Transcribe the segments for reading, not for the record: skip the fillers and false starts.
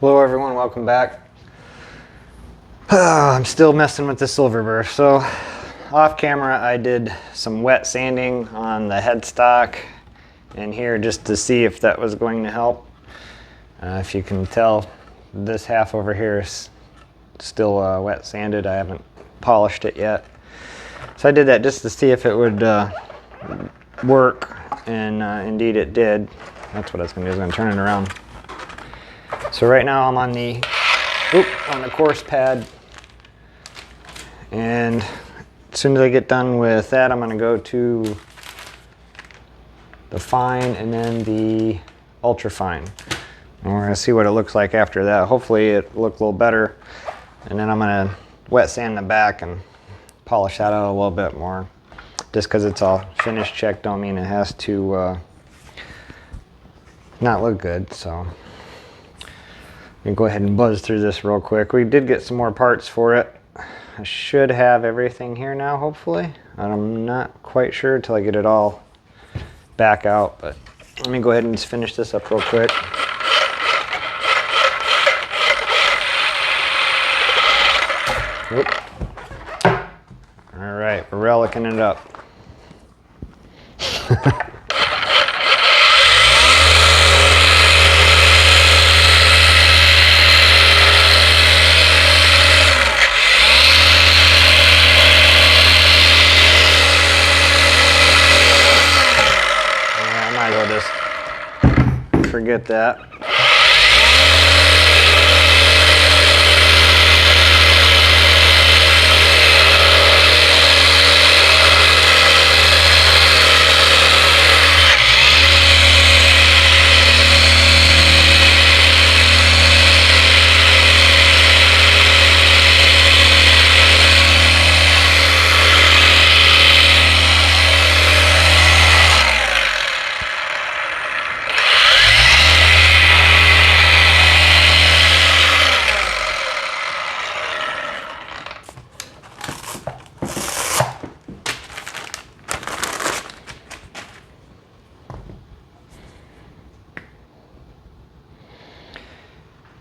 Hello everyone, welcome back. I'm still messing with the silver burst. So off camera I did some wet sanding on the headstock and here just to see if that was going to help. If you can tell, this half over here is still wet sanded. I haven't polished it yet. So I did that just to see if it would work, and indeed it did. That's what I was going to do, I was going to turn it around. So right now I'm on the coarse pad, and as soon as I get done with that, I'm going to go to the fine and then the ultra fine. And we're going to see what it looks like after that. Hopefully it will look a little better, and then I'm going to wet sand the back and polish that out a little bit more. Just because it's all finish check don't mean it has to not look good. So I'm going to go ahead and buzz through this real quick. We did get some more parts for it. I should have everything here now, hopefully. I'm not quite sure until I get it all back out, but let me go ahead and just finish this up real quick. All right, we're relicking it up. I might as well just forget that.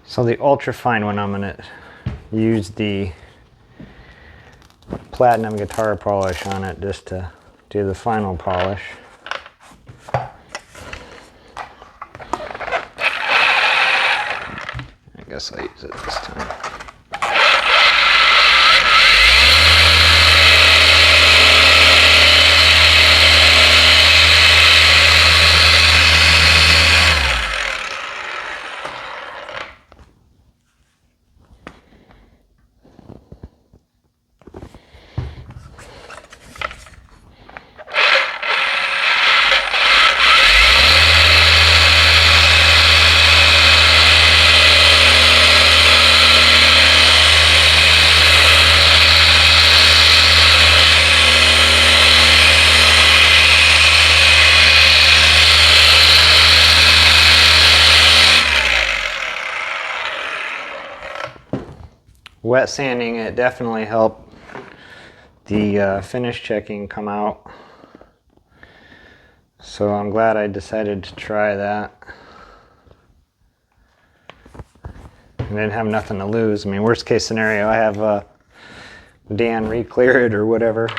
So the ultra fine one, I'm gonna use the platinum guitar polish on it just to do the final polish. I guess I'll use it this time. Wet sanding, it definitely helped the finish checking come out. So I'm glad I decided to try that. I didn't have nothing to lose. I mean, worst case scenario, I have Dan re-clear it or whatever.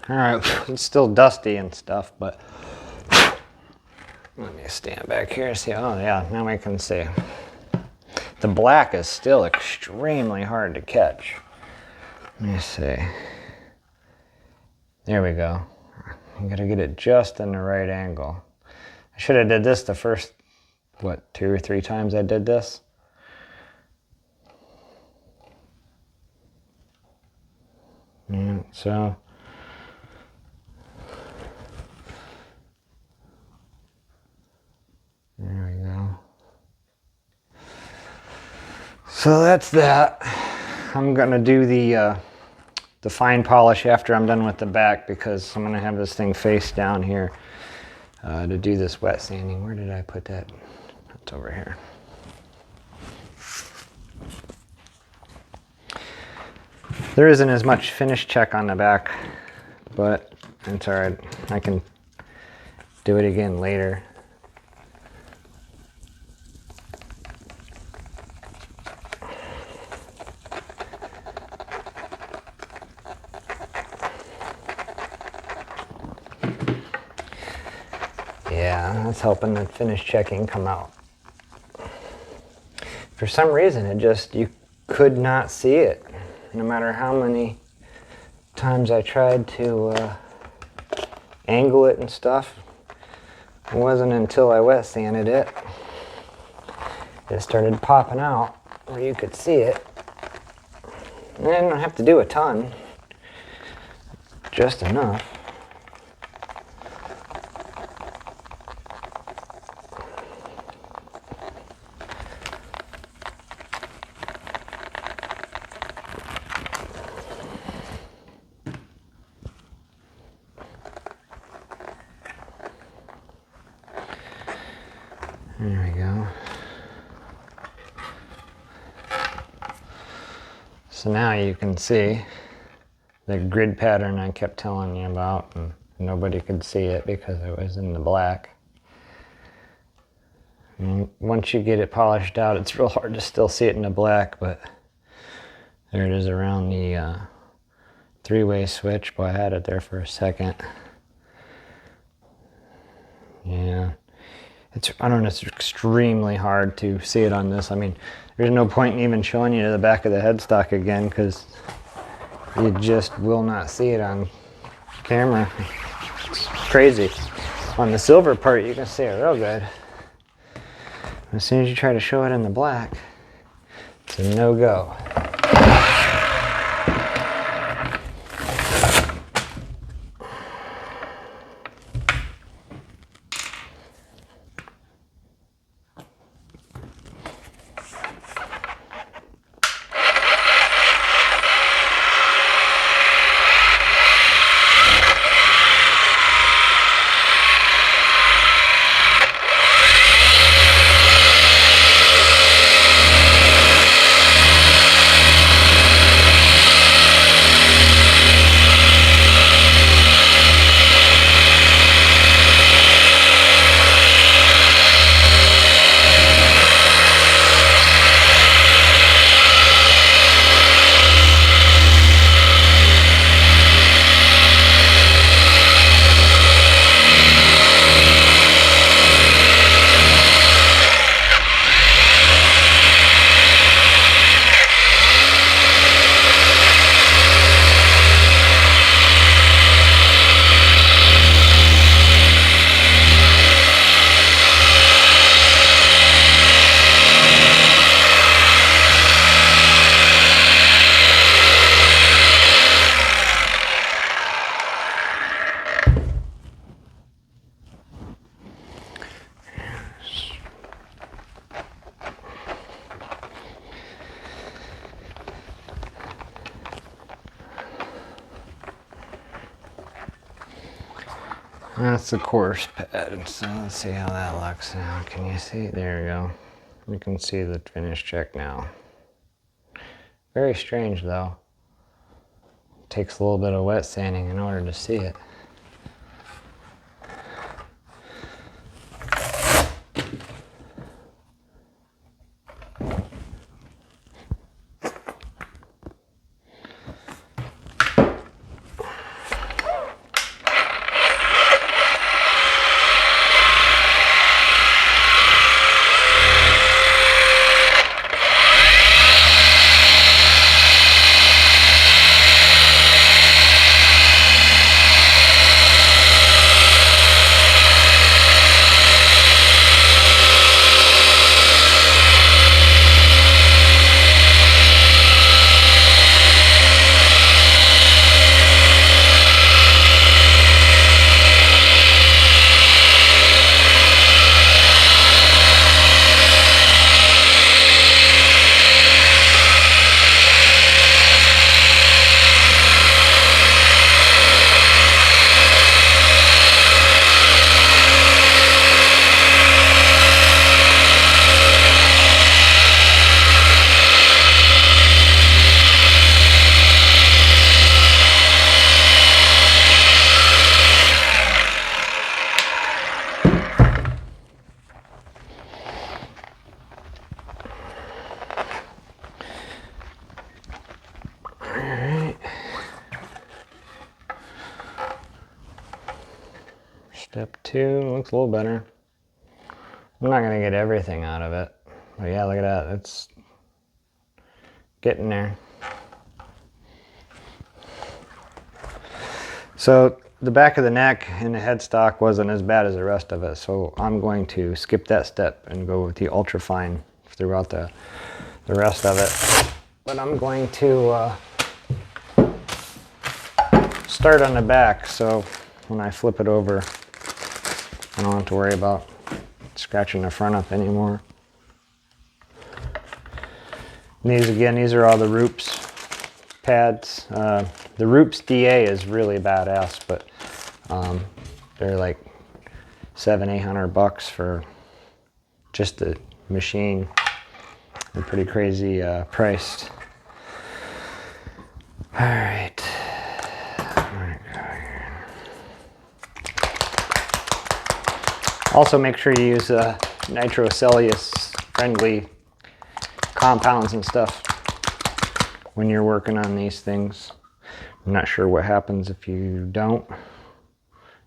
All right, it's still dusty and stuff, but let me stand back here and see. Oh yeah, now we can see. The black is still extremely hard to catch. Let me see. There we go. You gotta get it just in the right angle. I should have did this the first, what, 2 or 3 times I did this. Yeah, so there we go. So that's that. I'm gonna do the fine polish after I'm done with the back, because I'm gonna have this thing face down here to do this wet sanding. Where did I put that? It's over here. There isn't as much finish check on the back, but it's all right. I can do it again later. Yeah, that's helping the finish checking come out. For some reason, you could not see it. No matter how many times I tried to angle it and stuff. It wasn't until I wet sanded it started popping out where you could see it. And I didn't have to do a ton, just enough. There we go. So now you can see the grid pattern I kept telling you about, and nobody could see it because it was in the black. And once you get it polished out, it's real hard to still see it in the black, but there it is around the 3-way switch. Boy, I had it there for a second. Yeah. I don't know, it's extremely hard to see it on this. I mean, there's no point in even showing you the back of the headstock again, because you just will not see it on camera. It's crazy. On the silver part, you can see it real good. As soon as you try to show it in the black, it's a no-go. That's the coarse pad, so let's see how that looks now. Can you see? There we go. You can see the finish check now. Very strange though. It takes a little bit of wet sanding in order to see it. Step 2 looks a little better. I'm not gonna get everything out of it, but yeah, look at that. It's getting there. So the back of the neck and the headstock wasn't as bad as the rest of it, so I'm going to skip that step and go with the ultra fine throughout the rest of it. But I'm going to start on the back, so when I flip it over, I don't have to worry about scratching the front up anymore. And these are all the Roops pads. The Roops DA is really badass, but they're like $700-800 for just the machine. They're pretty crazy priced. All right. Also, make sure you use nitrocellulose friendly compounds and stuff when you're working on these things. I'm not sure what happens if you don't,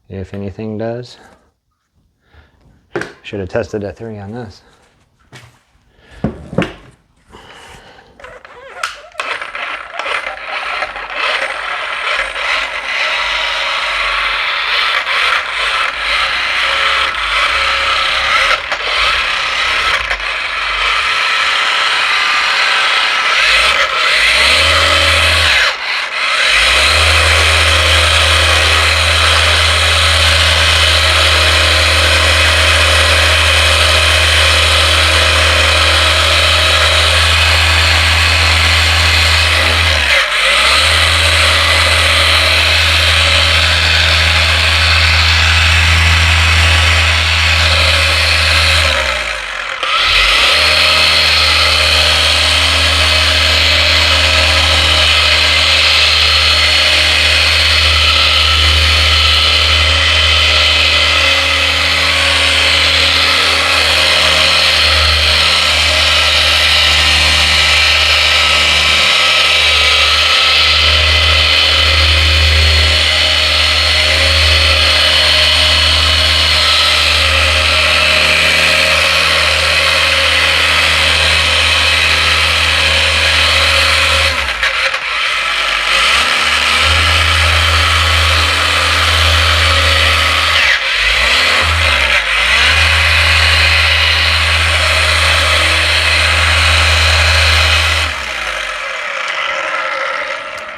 if anything does. Should have tested a 3 on this.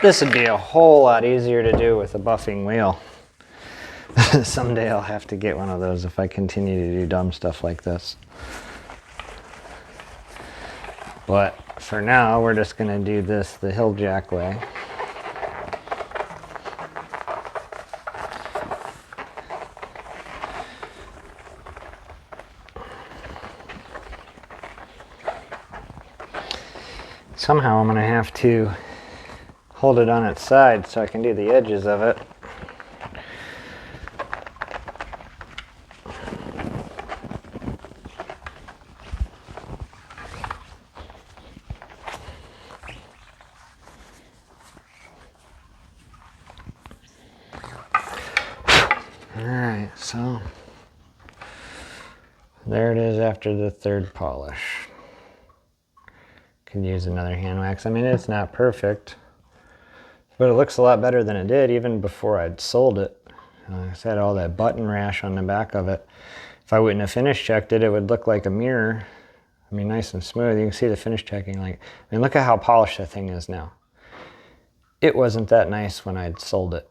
This would be a whole lot easier to do with a buffing wheel. Someday I'll have to get one of those if I continue to do dumb stuff like this. But for now, we're just gonna do this the hill jack way. Somehow I'm gonna have to hold it on its side so I can do the edges of it. Alright, so there it is after the third polish. Could use another hand wax. I mean, it's not perfect, but it looks a lot better than it did even before I'd sold it. I had all that button rash on the back of it. If I wouldn't have finish checked it, it would look like a mirror. I mean, nice and smooth. You can see the finish checking. Like, I mean, look at how polished that thing is now. It wasn't that nice when I'd sold it.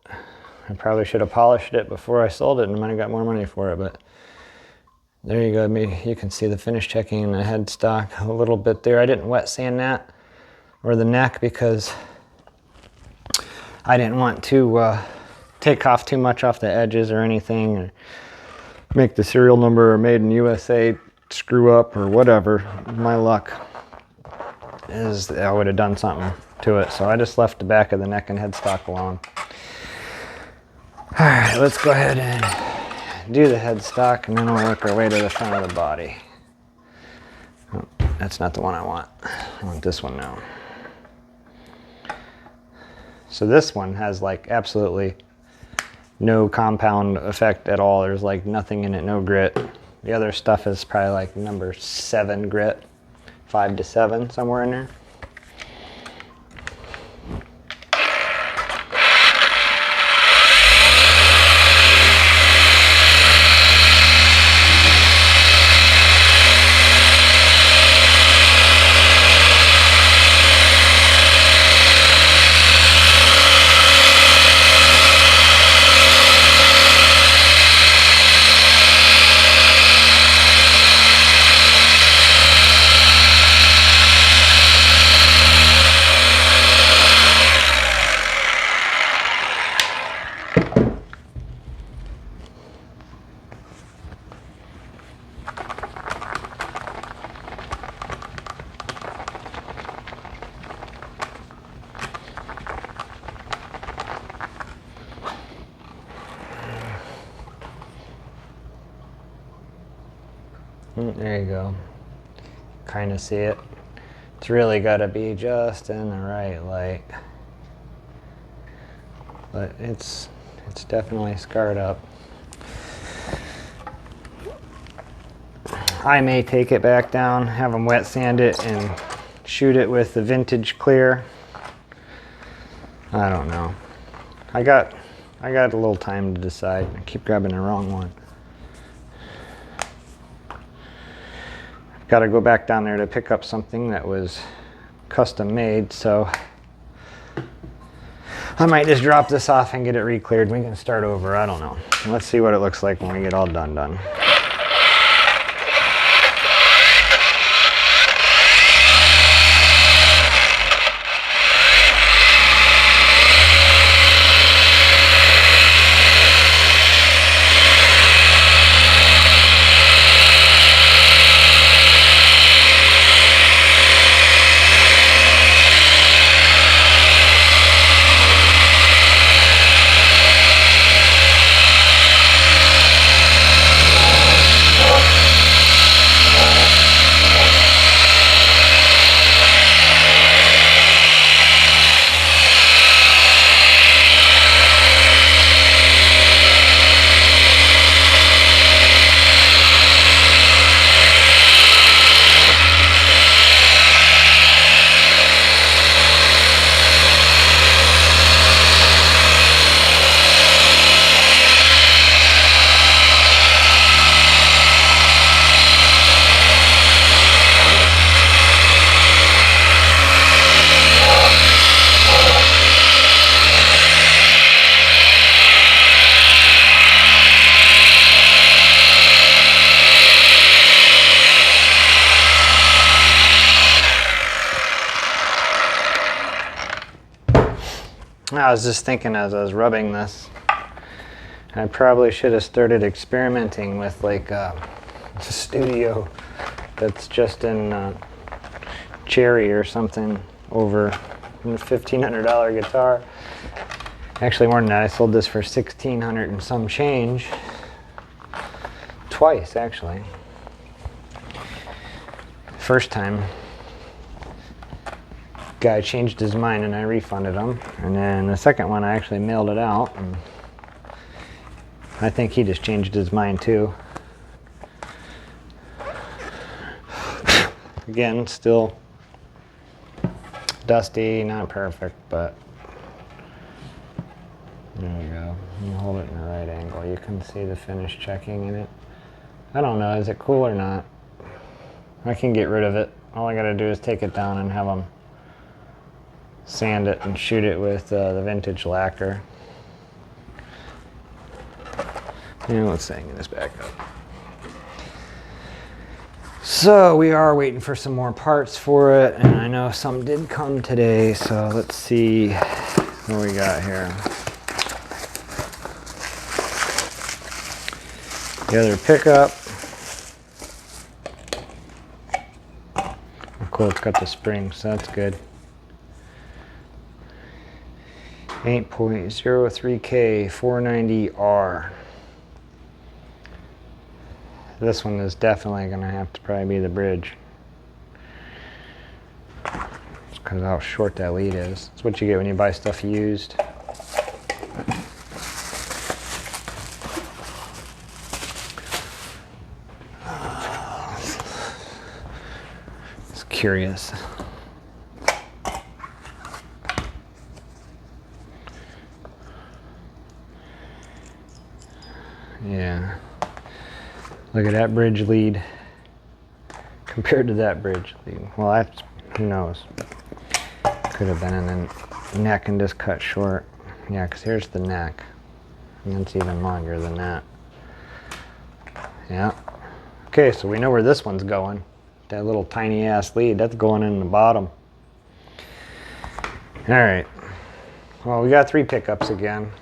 I probably should have polished it before I sold it and I might have got more money for it, but there you go. You can see the finish checking in the headstock a little bit there. I didn't wet sand that or the neck because I didn't want to take off too much off the edges or anything, or make the serial number or made in USA screw up or whatever. My luck is I would have done something to it, so I just left the back of the neck and headstock alone. All right, let's go ahead and do the headstock, and then we'll work our way to the front of the body. Oh, that's not the one I want. I want this one now. So this one has like absolutely no compound effect at all. There's like nothing in it, no grit. The other stuff is probably like number 7 grit, 5 to 7, somewhere in there. There you go. Kind of see it. It's really got to be just in the right light. But it's definitely scarred up. I may take it back down, have them wet sand it, and shoot it with the vintage clear. I don't know. I got a little time to decide. I keep grabbing the wrong one. Got to go back down there to pick up something that was custom made, so I might just drop this off and get it re-cleared. We can start over. I don't know. Let's see what it looks like when we get all done. I was just thinking as I was rubbing this, I probably should have started experimenting with like a studio that's just in cherry or something over a $1,500 guitar. Actually more than that, I sold this for $1,600 and some change. Twice actually. First time, guy changed his mind and I refunded him, and then the second one I actually mailed it out, and I think he just changed his mind too. Again, still dusty, not perfect, but there we go. You hold it in the right angle, you can see the finish checking in it. I don't know, is it cool or not? I can get rid of it. All I gotta do is take it down and have them sand it and shoot it with the vintage lacquer. And let's hang this back up. So we are waiting for some more parts for it, and I know some did come today, so let's see what we got here. The other pickup. Oh, cool, it's got the spring, so that's good. 8.03K 490R. This one is definitely going to have to probably be the bridge. It's because of how short that lead is. That's what you get when you buy stuff used. curious. Yeah. Look at that bridge lead compared to that bridge lead. Well, that's, who knows. Could have been in the neck and just cut short. Yeah, because here's the neck. And it's even longer than that. Yeah. Okay, so we know where this one's going. That little tiny ass lead, that's going in the bottom. All right. Well, we got 3 pickups again.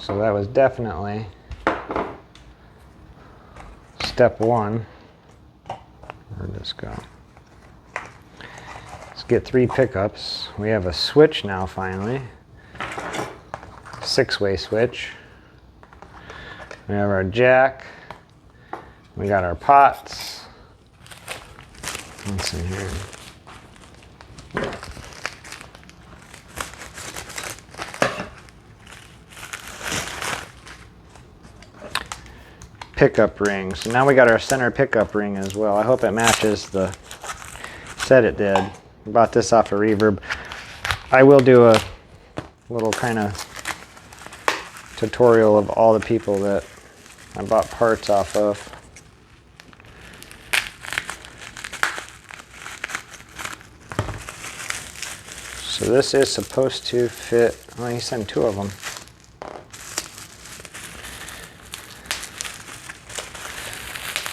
So that was definitely step 1. Where'd this go? Let's get 3 pickups. We have a switch now finally. 6-way switch. We have our jack. We got our pots. What's in here? Pickup ring. So now we got our center pickup ring as well. I hope it matches the set it did. I bought this off of Reverb. I will do a little kind of tutorial of all the people that I bought parts off of. So this is supposed to fit, well, he sent 2 of them.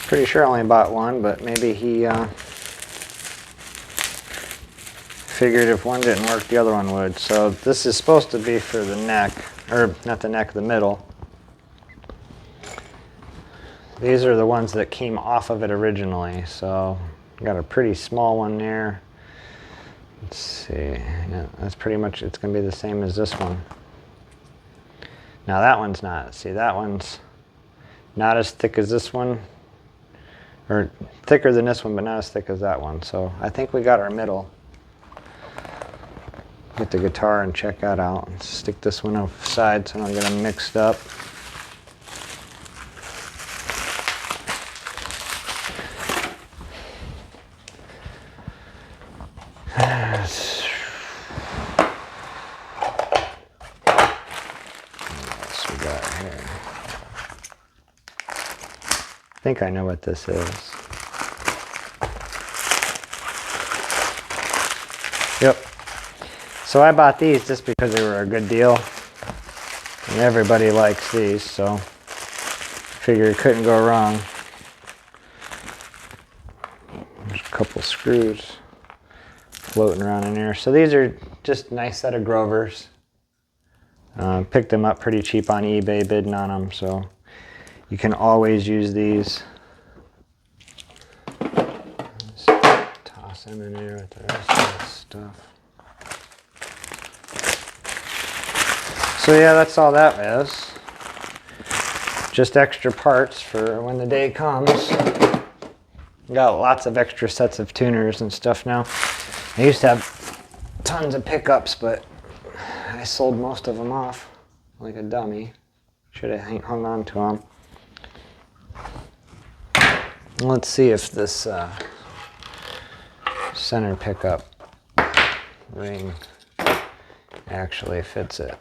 Pretty sure I only bought 1, but maybe he figured if one didn't work, the other one would. So this is supposed to be for the neck, or not the neck, the middle. These are the ones that came off of it originally. So got a pretty small one there. Let's see, yeah, that's pretty much, it's gonna be the same as this one. Now that one's not, see, that one's not as thick as this one, or thicker than this one, but not as thick as that one. So I think we got our middle. Get the guitar and check that out. Stick this one offside so I don't get them mixed up. I think I know what this is. Yep. So I bought these just because they were a good deal. And everybody likes these, so figure it couldn't go wrong. There's a couple screws floating around in there. So these are just a nice set of Grovers. Picked them up pretty cheap on eBay, bidding on them, so you can always use these. Just toss them in there with the rest of this stuff. So yeah, that's all that is. Just extra parts for when the day comes. Got lots of extra sets of tuners and stuff now. I used to have tons of pickups, but I sold most of them off like a dummy. Should have hung on to them. Let's see if this center pickup ring actually fits it.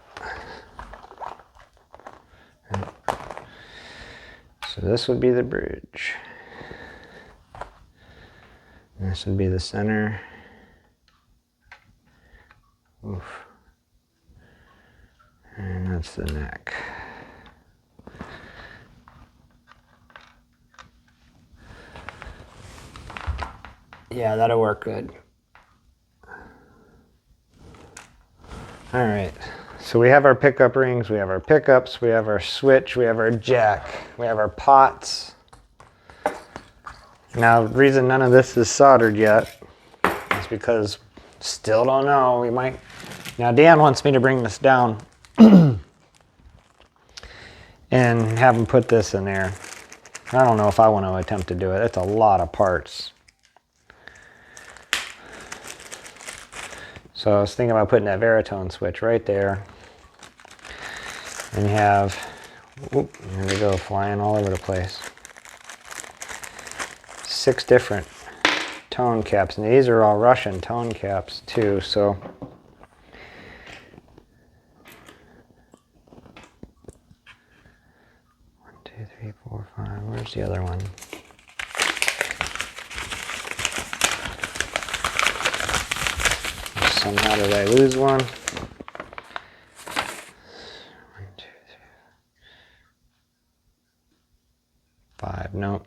So this would be the bridge. And this would be the center. Oof. And that's the neck. Yeah, that'll work good. All right, so we have our pickup rings, we have our pickups, we have our switch, we have our jack, we have our pots. Now, the reason none of this is soldered yet is because still don't know, we might. Now Dan wants me to bring this down and have him put this in there. I don't know if I want to attempt to do it. It's a lot of parts. So I was thinking about putting that Veritone switch right there. And you have Oop, here we go, flying all over the place. 6 different tone caps, and these are all Russian tone caps too, so. 1, 2, 3, 4, 5, where's the other one? Somehow did I lose one? 1, 2, 3, 5, nope.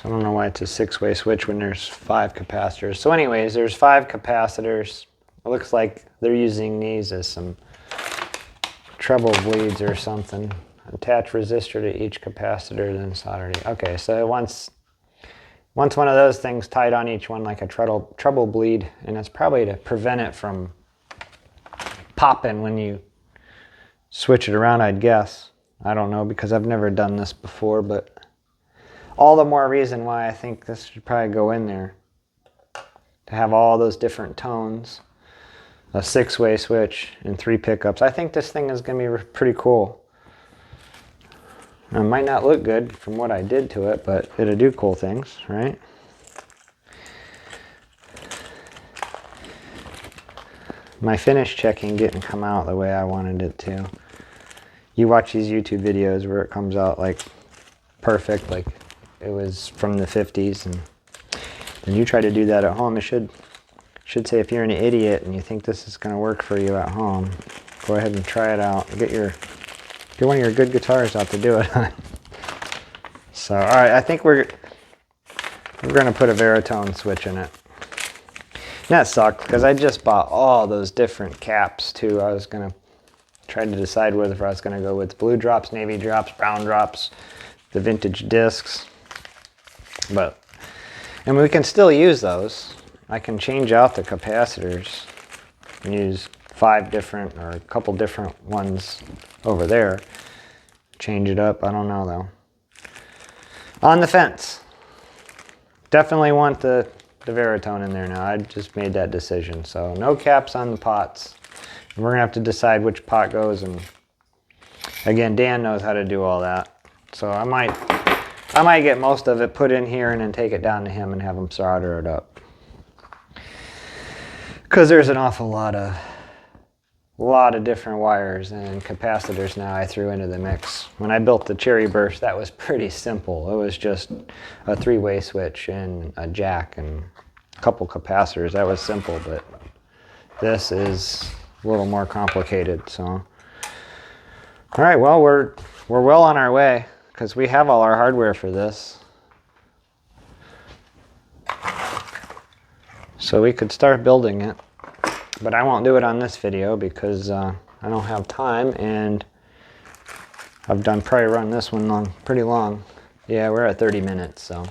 So I don't know why it's a 6-way switch when there's 5 capacitors. So anyways, there's 5 capacitors. It looks like they're using these as some treble bleeds or something. Attach resistor to each capacitor, then solder it. Okay, so once one of those things tied on each one like a treble bleed, and it's probably to prevent it from popping when you switch it around, I'd guess. I don't know, because I've never done this before, but all the more reason why I think this should probably go in there. To have all those different tones, a 6-way switch, and 3 pickups. I think this thing is going to be pretty cool. It might not look good from what I did to it, but it'll do cool things, right? My finish checking didn't come out the way I wanted it to. You watch these YouTube videos where it comes out like perfect, like it was from the 50s, and then you try to do that at home. It should say, if you're an idiot and you think this is going to work for you at home, go ahead and try it out. Get one of your good guitars out to do it on. So, all right, I think we're going to put a Veritone switch in it. And that sucked because I just bought all those different caps too. I was going to try to decide whether I was going to go with blue drops, navy drops, brown drops, the vintage discs. And we can still use those. I can change out the capacitors and use 5 different or a couple different ones over there. Change it up, I don't know though. On the fence. Definitely want the Veritone in there now. I just made that decision. So no caps on the pots. And we're gonna have to decide which pot goes, and again, Dan knows how to do all that. So I might get most of it put in here and then take it down to him and have him solder it up. Because there's an awful lot of different wires and capacitors now I threw into the mix. When I built the Cherry Burst, that was pretty simple. It was just a 3-way switch and a jack and a couple capacitors. That was simple, but this is a little more complicated. So, all right, well, we're well on our way because we have all our hardware for this. So we could start building it. But I won't do it on this video because I don't have time, and I've probably run this one pretty long. Yeah, we're at 30 minutes, so. All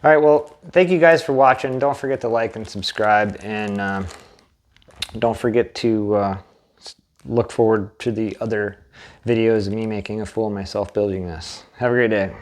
right, well, thank you guys for watching. Don't forget to like and subscribe, and don't forget to look forward to the other videos of me making a fool of myself building this. Have a great day.